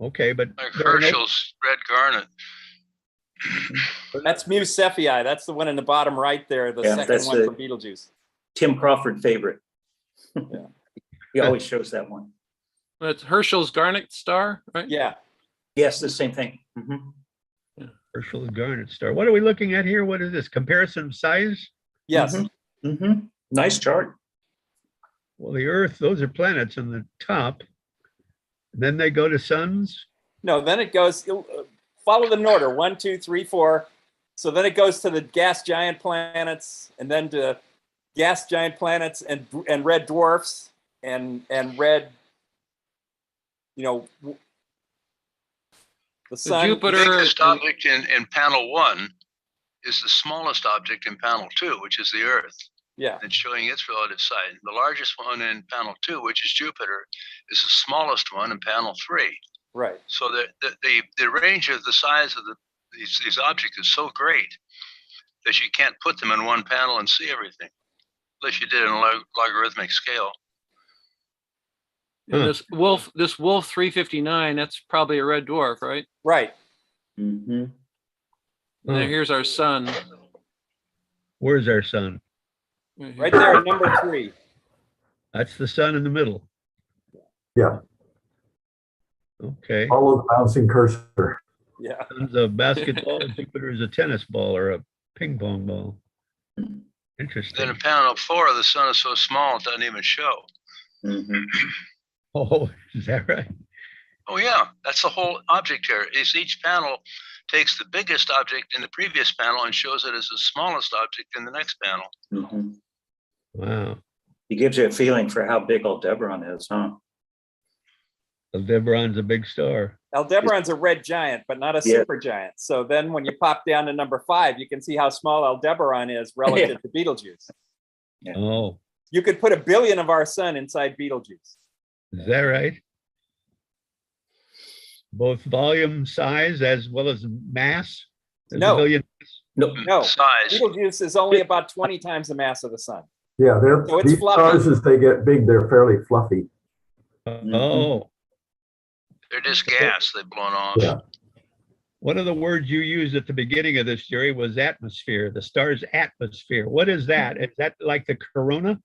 Okay, but like Herschel's red garnet. That's Mu Cephei. That's the one in the bottom right there. The second one for Betelgeuse. Tim Crawford favorite. He always shows that one. That's Herschel's garnet star, right? Yeah. Yes, the same thing. Herschel's garnet star. What are we looking at here? What is this? Comparison of size? Yes. Nice chart. Well, the Earth, those are planets on the top. Then they go to suns? No, then it goes, follow them in order, 1, 2, 3, 4. So then it goes to the gas giant planets, and then to gas giant planets and red dwarfs and red, the sun. Jupiter. This topic in panel 1 is the smallest object in panel 2, which is the Earth. Yeah. And showing its relative size. The largest one in panel 2, which is Jupiter, is the smallest one in panel 3. Right. So the range of the size of these objects is so great that you can't put them in one panel and see everything, unless you did it in a logarithmic scale. And this Wolf 359, that's probably a red dwarf, right? Right. Mm-hmm. And then here's our sun. Where's our sun? Right there at number 3. That's the sun in the middle. Yeah, Okay. follow the bouncing cursor. Yeah. Sun's a basketball, Jupiter is a tennis ball or a ping pong ball. Then Interesting. in panel 4, the sun is so small it doesn't even show. Mm-hmm. Oh, is that right? Oh yeah, that's the whole object here. Is each panel takes the biggest object in the previous panel and shows it as the smallest object in the next panel. Mm-hmm. Wow. He gives you a feeling for how big Aldebaran is, huh? Aldebaran's a big star. Aldebaran's a red giant, but not a Yeah. super giant. So then when you pop down to number 5, you can see how small Aldebaran is relative to Betelgeuse. Yeah. Oh, You could put 1 billion of our sun inside Betelgeuse. is that right? Both volume size as well as mass? There's No. a billion. No, No, Size. Betelgeuse is only about 20 times the mass of the sun. Yeah, So it's these fluffy. stars, as they get big, they're fairly fluffy. Oh, They're just gas. They've blown off. Yeah. one of the words you used at the beginning of this, Jerry, was atmosphere, the star's atmosphere. What is that? Is that like the corona?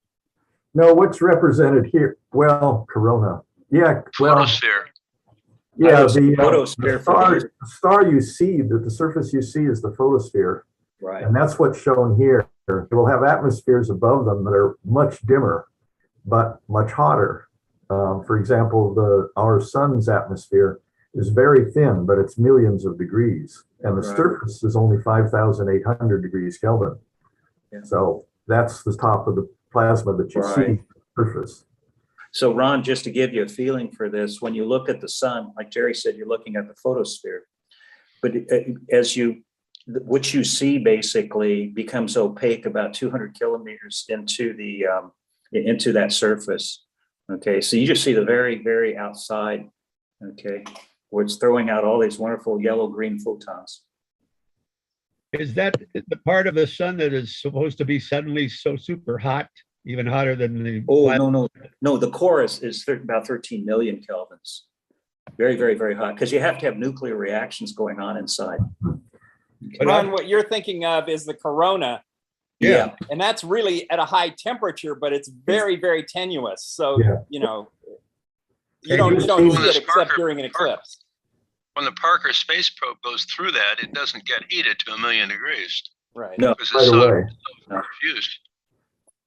No, what's represented here? Well, corona. Yeah, well, Photosphere. yeah, Photosphere for the star you see, the surface you see is the photosphere. right. And that's what's shown here. It will have atmospheres above them that are much dimmer, but much hotter. For example, our sun's atmosphere is very thin, but it's millions of degrees. And the Right. surface is only 5,800 degrees Kelvin. Yeah. So that's the top of the plasma that you see Right. surface. So Ron, just to give you a feeling for this, when you look at the sun, like Jerry said, you're looking at the photosphere. But what you see basically becomes opaque about 200 kilometers into that surface. Okay, so you just see the very, very outside, okay, where it's throwing out all these wonderful yellow-green photons. Is that the part of the sun that is supposed to be suddenly so super hot, even hotter than the? Oh, no, the core is about 13 million kelvins. Very, very, very hot, because you have to have nuclear reactions going on inside. But Ron, what you're thinking of is the corona, Yeah. and that's really at a high temperature, but it's very, very tenuous. So, Yeah. you know, you Hey, don't you see see it except during an eclipse. When the Parker space probe goes through that, it doesn't get heated to 1 million degrees Right. No. because Right it's so away. diffused.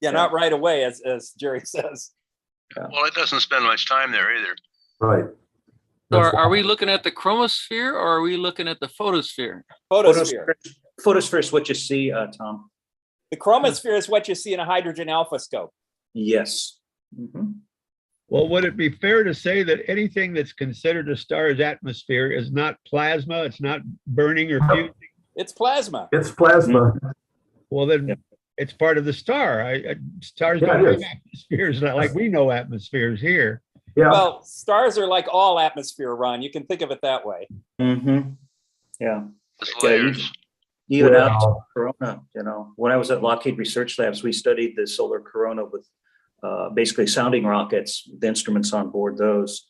Yeah, not right away, as Jerry says. Well, it doesn't spend much time there either. Right. So That's are we looking at the chromosphere or are we looking at the photosphere? Photosphere. Photosphere is what you see, Tom. The chromosphere is what you see in a hydrogen alpha scope. Yes. Mhm. Well, would it be fair to say that anything that's considered a star's atmosphere is not plasma, it's not burning or fusing? It's plasma. It's plasma. Well, then Yeah. it's part of the star. Stars Yeah, don't it have is. atmospheres, not like we know atmospheres here. Yeah. Well, stars are like all atmosphere, Ron. You can think of it that way. Mhm. Yeah. It's Yeah, layers. Even out to Well, corona, when I was at Lockheed Research Labs, we studied the solar corona with basically sounding rockets, the instruments on board those.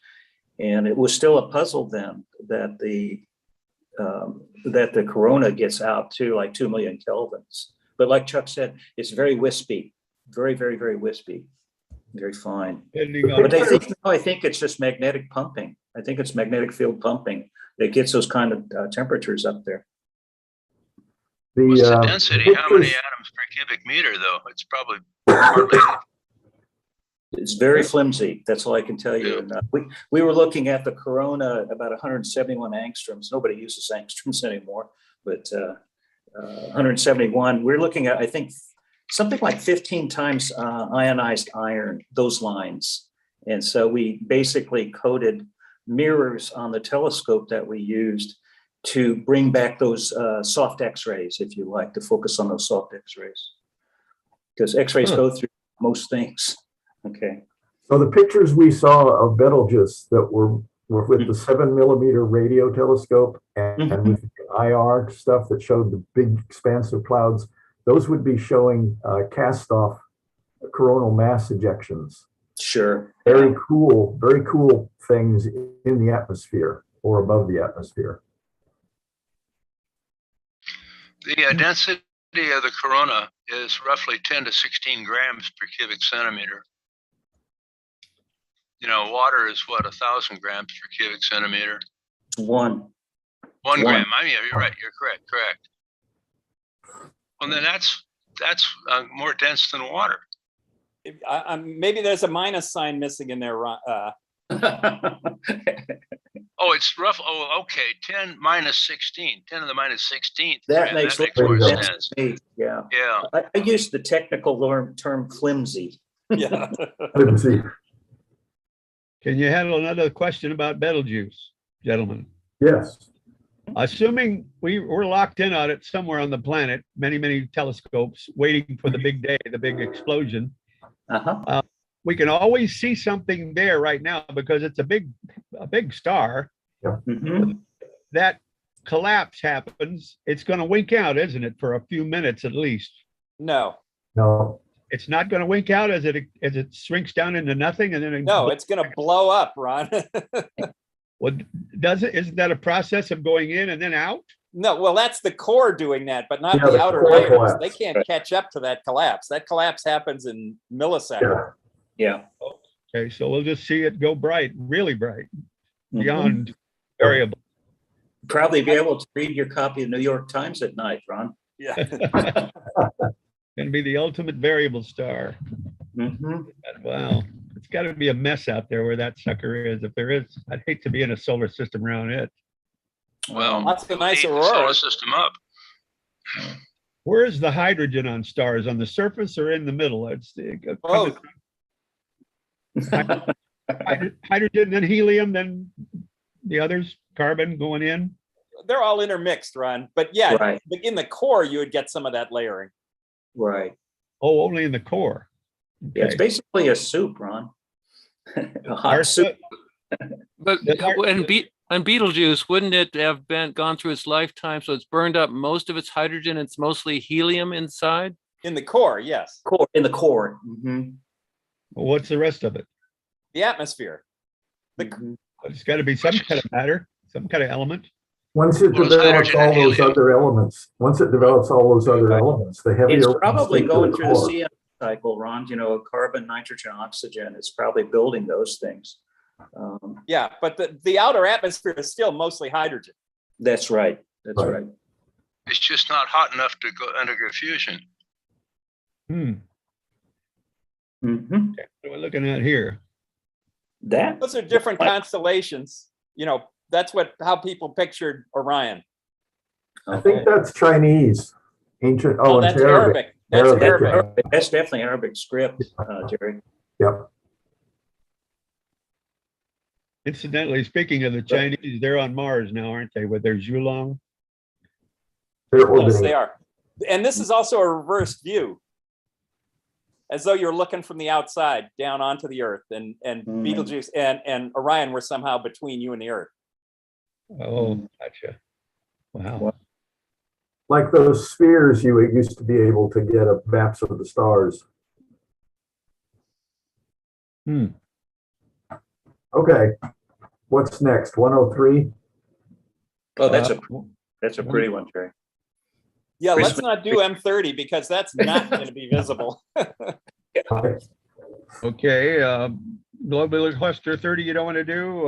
And it was still a puzzle then that the corona gets out to like 2 million kelvins. But like Chuck said, it's very wispy, very, very, very wispy, very fine. Depending But on, I think it's just magnetic pumping. I think it's magnetic field pumping that gets those kind of temperatures up there. What's the the density? How many pictures- atoms per cubic meter, though? It's probably hardly. It's very flimsy. That's all I can tell you. Yeah. And we were looking at the corona about 171 angstroms. Nobody uses angstroms anymore, but 171. We're looking at, I think, something like 15 times ionized iron, those lines. And so we basically coded mirrors on the telescope that we used to bring back those soft X-rays, if you like, to focus on those soft X-rays. Because X-rays go through most things. Okay. So the pictures we saw of Betelgeuse that were with the 7mm radio telescope and with the IR stuff that showed the big expanse of clouds, those would be showing cast-off coronal mass ejections. Sure. Very cool things in the atmosphere or above the atmosphere. The density of the corona is roughly 10 to 16 grams per cubic centimeter. You know, water is what, 1,000 grams per cubic centimeter? One Gram. I mean, you're right. You're correct. Well, then that's more dense than water. Maybe there's a minus sign missing in there, Ron. Oh, it's rough. Oh, okay. 10 minus 16. 10 to the minus 16th. That makes more sense. sense. Yeah. Yeah. I use the technical term flimsy. Yeah. Let me see. Can you handle another question about Betelgeuse, gentlemen? Yes. Assuming we're locked in on it somewhere on the planet, many telescopes waiting for the big day, the big explosion. We can always see something there right now because it's a big star. Yeah. That collapse happens, it's going to wink out, isn't it, for a few minutes at least? No. It's not going to wink out as it shrinks down into nothing, and then No, it's going to blow up, Ron. Well, isn't that a process of going in and then out? No, well, that's the core doing that, but not Yeah, the the outer core layers. collapse. They can't catch up to that collapse. That collapse happens in milliseconds. Yeah. Okay, so we'll just see it go bright, really bright, Mhm. beyond variable. Probably be able to read your copy of New York Times at night, Ron. Yeah. Going to be the ultimate variable star. Wow, it's got to be a mess out there where that sucker is. If there is, I'd hate to be in a solar system around it. Well, Lots of nice heat the solar auroras. system up. Where is the hydrogen on stars? On the surface or in the middle? It's Both. hydrogen, then helium, then the others, carbon going in. They're all intermixed, Ron. But yeah, Right. in the core, you would get some of that layering. Right. Oh, only in the core. Yeah, it's Okay. basically a soup, Ron. A Our hot soup. But The car- and Beetlejuice, wouldn't it have gone through its lifetime? So it's burned up most of its hydrogen. It's mostly helium inside. In the core, yes. In the core. Mhm. Well, what's the rest of it? The atmosphere. Mhm. It's got to be some kind of matter, some kind of element. Once it Well, it's develops hydrogen all and those helium. other elements, the heavier It's ones probably stay in going through the core. CM cycle, Ron, carbon, nitrogen, oxygen. It's probably building those things. Yeah, but the outer atmosphere is still mostly hydrogen. That's right. That's Right. right. It's just not hot enough to go undergo fusion. Mhm. What are we looking at here? That Those are different constellations. That's how people pictured Orion. I think that's Chinese, ancient. Oh, that's it's Arabic. Arabic. That's Arabic, Arabic. That's definitely Arabic script, Jerry. Yep. Incidentally, speaking of the Chinese, they're on Mars now, aren't they, with their Zhulong? They're Yes, orbiting. they are. And this is also a reversed view, as though you're looking from the outside down onto the Earth, and Betelgeuse and Orion were somehow between you and the Earth. Oh, gotcha. Wow. Like those spheres you used to be able to get maps of the stars. Okay, what's next? 103? Oh, that's a pretty one, Jerry. Yeah, let's Christmas- not do M30 because that's not going to be visible. Okay. Okay, globular cluster 30 you don't want to do?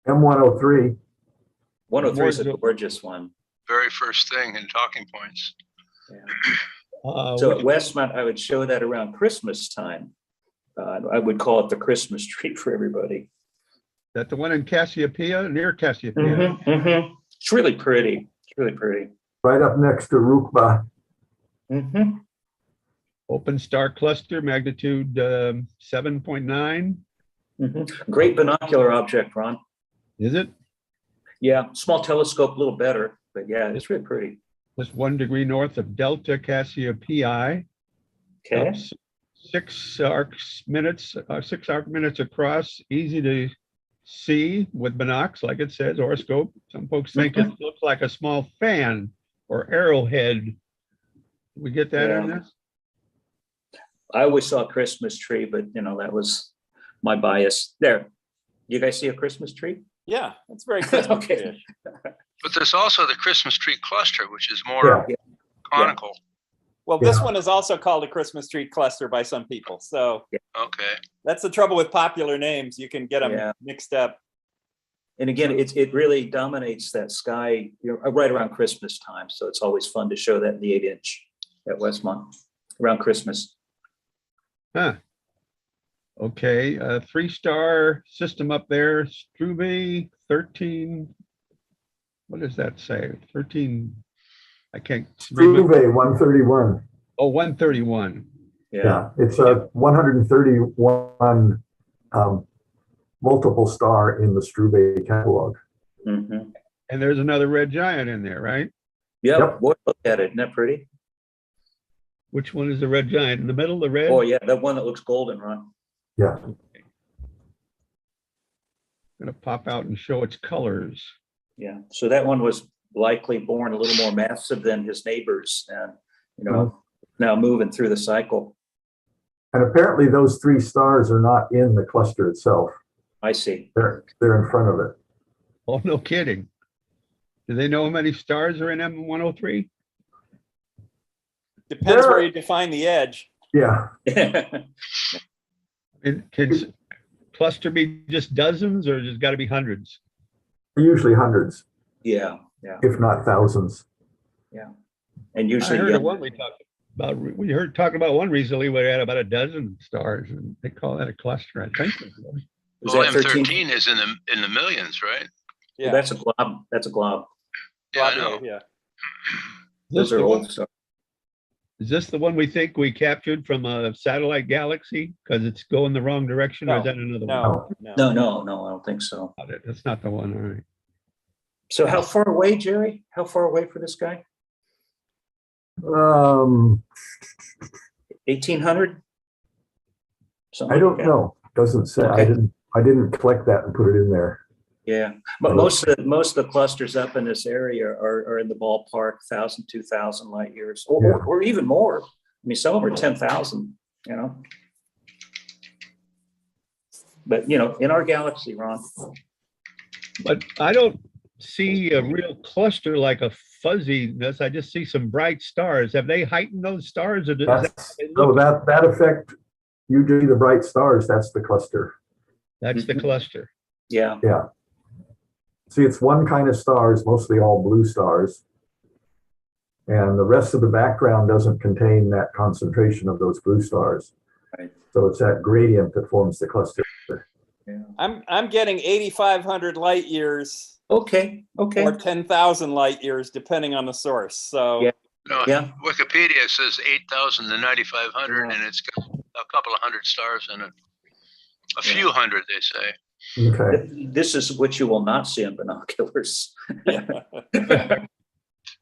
M103. 103 is a gorgeous one. Very first thing in talking points. So at Westmont, I would show that around Christmas time. I would call it the Christmas tree for everybody. That the one in Cassiopeia, near Cassiopeia? It's really pretty. It's really pretty. Right up next to Rukba. Open star cluster, magnitude 7.9. Great binocular object, Ron. Is it? Yeah, small telescope, a little better, but yeah, it's really pretty. Just 1 degree north of Delta Cassiopeia. Okay. Up 6 arc minutes across, easy to see with binocs, like it says, horoscope. Some folks think it looks like a small fan or arrowhead. We get that in this? I always saw a Christmas tree, but that was my bias. There, you guys see a Christmas tree? Yeah, it's very Christmas Okay. tree-ish. But there's also the Christmas tree cluster, which is more conical. Well, this one is also called a Christmas tree cluster by some people. So Okay. that's the trouble with popular names. You can get them mixed up. And again, it really dominates that sky right around Christmas time. So it's always fun to show that in the 8-inch at Westmont around Christmas. Huh. Okay, 3-star system up there, Struve 13. What does that say? 13. I can't remember. Struve 131. Oh, 131. Yeah, it's a 131 multiple star in the Struve catalog. Mm-hmm. And there's another red giant in there, right? Yep. Boy, look at it. Isn't that pretty? Which one is the red giant? In the middle, the red? Oh, yeah, that one that looks golden, Ron. Yeah. Going to pop out and show its colors. Yeah. So that one was likely born a little more massive than his neighbors, and now moving through the cycle. And apparently those 3 stars are not in the cluster itself. I see. They're in front of it. Oh, no kidding. Do they know how many stars are in M103? Depends where you define the edge. Yeah. Can cluster be just dozens, or just got to be hundreds? Usually hundreds. Yeah. If not thousands. Yeah. And usually I heard of one we talked about. We heard talking about one recently where it had about a dozen stars, and they call that a cluster, I think. Well, M13 is in the millions, right? Yeah. Well, that's a glob. That's a glob. Yeah, I know. Yeah. Those are old stars. Is this the one we think we captured from a satellite galaxy because it's going the wrong direction, or is that another one? No, I don't think so. That's not the one. All right. So how far away, Jerry? How far away for this guy? 1800? I don't know. Doesn't say. Okay. I didn't collect that and put it in there. Yeah, but most of the clusters up in this area are in the ballpark, 1,000, 2,000 light years, or even more. I mean, some of them are 10,000. But in our galaxy, Ron. But I don't see a real cluster like a fuzziness. I just see some bright stars. Have they heightened those stars? Or that effect, usually the bright stars, that's the cluster. That's the cluster. Yeah. Yeah. See, it's one kind of stars, mostly all blue stars. And the rest of the background doesn't contain that concentration of those blue stars. Right. So it's that gradient that forms the cluster. Yeah. I'm getting 8,500 light years. Okay. Or 10,000 light years, depending on the source. So No, Wikipedia says 8,000 to 9,500, and it's got a couple of hundred stars in it. A few hundred, they say. Okay. This is what you will not see in binoculars.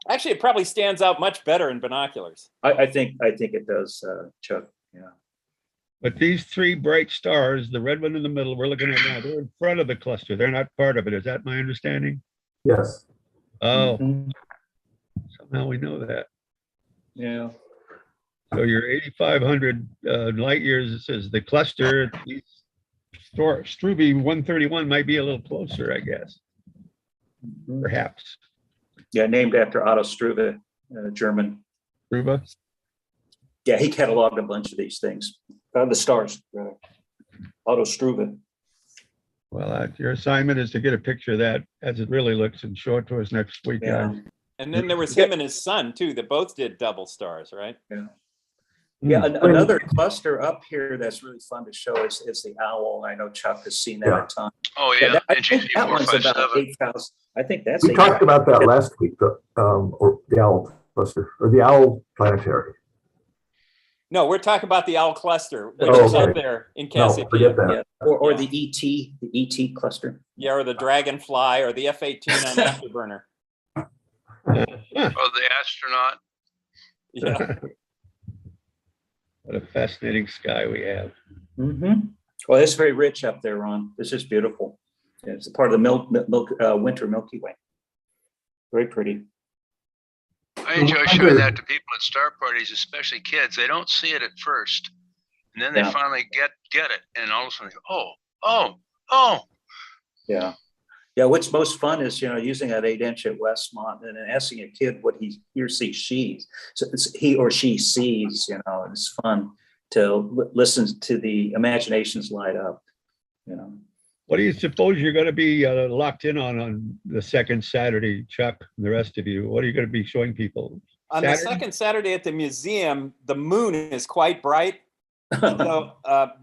Actually, it probably stands out much better in binoculars. I think it does, Chuck. Yeah. But these 3 bright stars, the red one in the middle, we're looking at now, they're in front of the cluster. They're not part of it. Is that my understanding? Yes. Oh, somehow we know that. Yeah. So your 8,500 light years, it says the cluster, Struve 131 might be a little closer, I guess. Perhaps. Yeah, named after Otto Struve, German. Struve? Yeah, he cataloged a bunch of these things. The stars, Otto Struve. Well, your assignment is to get a picture of that as it really looks and show it to us next week. Yeah. And then there was him and his son too, that both did double stars, right? Yeah. Yeah, another cluster up here that's really fun to show is the owl. I know Chuck has seen that a ton. Oh yeah, I think that one's about 8,000. 8,000. I think that's. We talked about that last week, or the owl cluster, or the owl planetary. No, we're talking about the owl cluster, which Oh, is okay. up there in No, Cassiopeia. forget that. Yeah. Or the ET cluster. Yeah, or the Dragonfly, or the F-18 on Afterburner. Oh, the astronaut. Yeah. What a fascinating sky we have. Mm-hmm. Well, it's very rich up there, Ron. This is beautiful. It's a part of the winter Milky Way. Very pretty. I enjoy showing that to people at star parties, especially kids. They don't see it at first, and then they Yeah. finally get it, and all of a sudden, they go, oh. Yeah. Yeah. What's most fun is, using that 8-inch at Westmont and then asking a kid what he or she sees. So he or she sees, it's fun to listen to the imaginations light up, What do you suppose you're going to be locked in on the second Saturday, Chuck, and the rest of you? What are you going to be showing people? On the second Saturday at the museum, the moon is quite bright. So,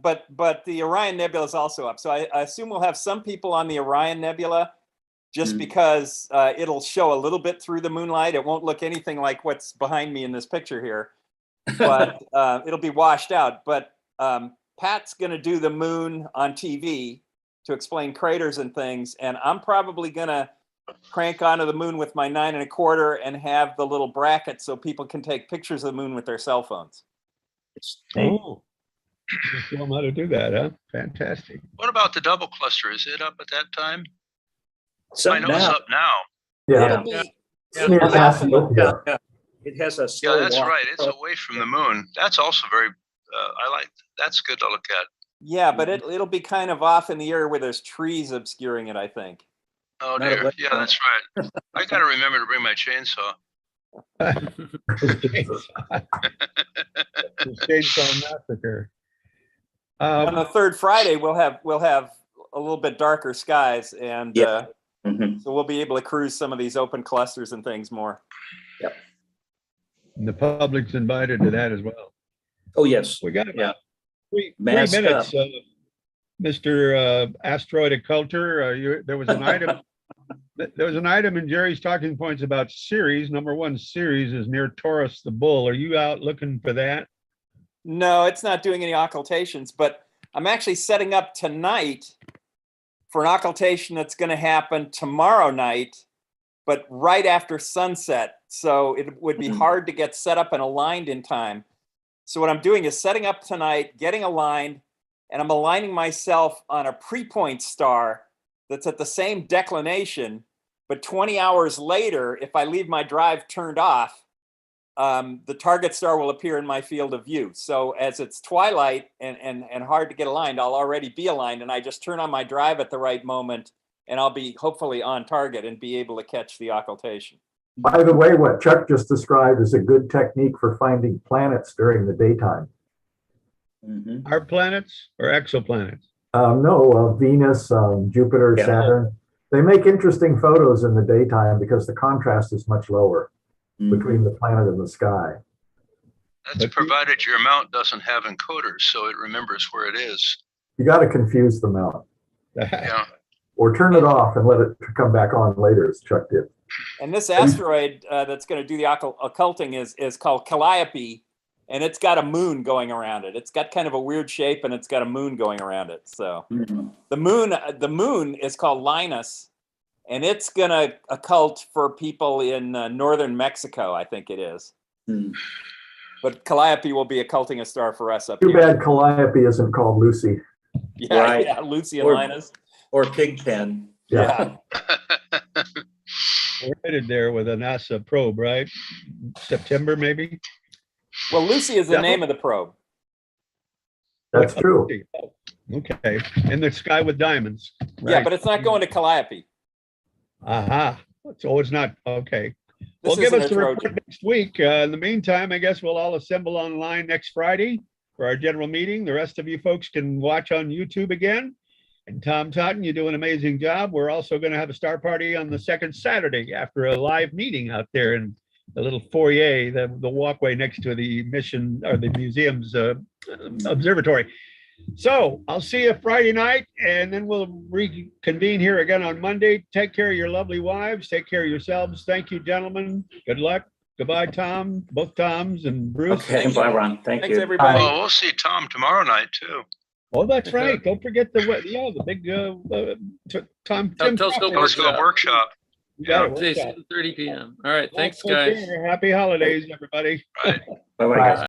but the Orion Nebula is also up. So I assume we'll have some people on the Orion Nebula, just because it'll show a little bit through the moonlight. It won't look anything like what's behind me in this picture here, but it'll be washed out. But Pat's going to do the moon on TV to explain craters and things, and I'm probably going to crank onto the moon with my 9 1/4 and have the little bracket so people can take pictures of the moon with their cell phones. Oh, show them how to do that, huh? Fantastic. What about the double cluster? Is it up at that time? So I know it's up now. Yeah. It'll be- It's near Cassiopeia. Yeah. It has a Yeah, slow that's walk. right. It's away from the moon. That's also very. That's good to look at. Yeah, but it'll be kind of off in the air where there's trees obscuring it, I think. Oh Not dear. away Yeah, from- that's right. I got to remember to bring my chainsaw. Chainsaw Massacre. On the third Friday, we'll have a little bit darker skies, and Yeah. Mhm. so we'll be able to cruise some of these open clusters and things more. And the public's invited to that as well. Oh, yes. We got about three Mask minutes. Mr. Asteroid Occulter, there was an item. There was an item in Jerry's talking points about Ceres. Number 1, Ceres is near Taurus the Bull. Are you out looking for that? No, it's not doing any occultations, but I'm actually setting up tonight for an occultation that's going to happen tomorrow night, but right after sunset. So it would be hard to get set up and aligned in time. So what I'm doing is setting up tonight, getting aligned, and I'm aligning myself on a pre-point star that's at the same declination, but 20 hours later, if I leave my drive turned off, the target star will appear in my field of view. So as it's twilight and hard to get aligned, I'll already be aligned, and I just turn on my drive at the right moment, and I'll be hopefully on target and be able to catch the occultation. By the way, what Chuck just described is a good technique for finding planets during the daytime. Mhm. Are planets or exoplanets? No, Venus, Jupiter, Yeah. Saturn. They make interesting photos in the daytime because the contrast is much lower between the planet and the sky. That's provided your mount doesn't have encoders, so it remembers where it is. You got to confuse the mount Yeah. or turn it off and let it come back on later, as Chuck did. And this asteroid that's going to do the occulting is called Calliope, and it's got a moon going around it. It's got kind of a weird shape, and it's got a moon going around it. So the moon is called Linus, and it's going to occult for people in northern Mexico, I think it is. But Calliope will be occulting a star for us up Too here. bad Calliope isn't called Lucy. Yeah, Right. yeah, Lucy and Or- Linus. Or Pigpen. Yeah. We're headed there with a NASA probe, right? September, maybe? Well, Lucy is the Yeah. name of the probe. That's true. Okay. In the sky with diamonds. Yeah, right? but it's not going to Calliope. Aha. So it's not, okay. This Well, give isn't us a the report Trojan. next week. In the meantime, I guess we'll all assemble online next Friday for our general meeting. The rest of you folks can watch on YouTube again. And Tom Totten, you do an amazing job. We're also going to have a star party on the second Saturday after a live meeting out there in the little foyer, the walkway next to the mission or the museum's observatory. So I'll see you Friday night, and then we'll reconvene here again on Monday. Take care of your lovely wives. Take care of yourselves. Thank you, gentlemen. Good luck. Goodbye, Tom, both Toms and Bruce. Okay, bye, Ron. Thank Thanks, you. everybody. Oh, we'll see Tom tomorrow night too. Oh, that's right. Don't forget the big Tom. Tim Telescope Crawford. Telescope workshop. You got it. Say Workshop. 7:30 p.m. All right. Thanks, Take guys. care. Happy holidays, everybody. Right. Bye-bye, Bye. guys.